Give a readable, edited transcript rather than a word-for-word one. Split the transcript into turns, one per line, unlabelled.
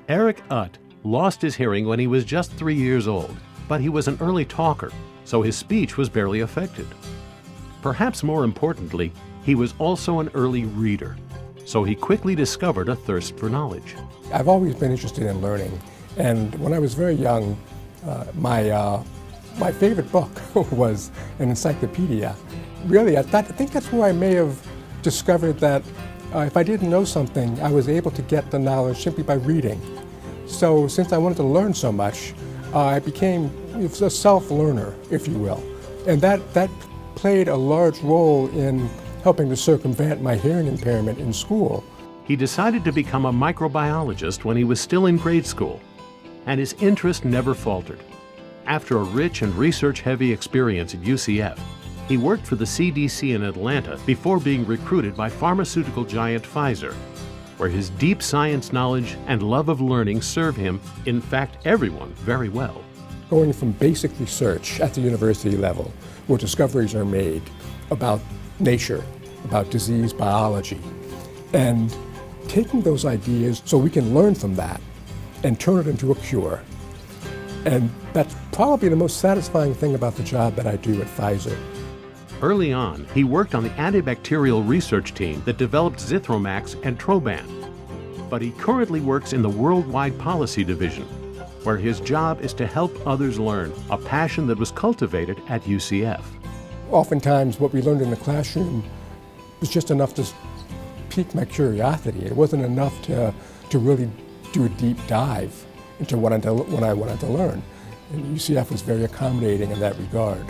Eric Utt lost his hearing when he was just 3 years old, but he was an early talker, so his speech was barely affected. Perhaps more importantly, he was also an early reader, so he quickly discovered a thirst for knowledge.
I've always been interested in learning, and when I was very young, my favorite book was an encyclopedia. Really, I think that's where I may have discovered that if I didn't know something, I was able to get the knowledge simply by reading. So since I wanted to learn so much, I became a self-learner, if you will. And that played a large role in helping to circumvent my hearing impairment in school.
He decided to become a microbiologist when he was still in grade school, and his interest never faltered. After a rich and research-heavy experience at UCF, he worked for the CDC in Atlanta before being recruited by pharmaceutical giant Pfizer, where his deep science knowledge and love of learning serve him, in fact everyone, very well.
Going from basic research at the university level, where discoveries are made about nature, about disease biology, and taking those ideas so we can learn from that and turn it into a cure. And that's probably the most satisfying thing about the job that I do at Pfizer.
Early on, he worked on the antibacterial research team that developed Zithromax and Troban. But he currently works in the Worldwide Policy Division, where his job is to help others learn, a passion that was cultivated at UCF.
Oftentimes, what we learned in the classroom was just enough to pique my curiosity. It wasn't enough to really do a deep dive into what I wanted to learn. And UCF was very accommodating in that regard.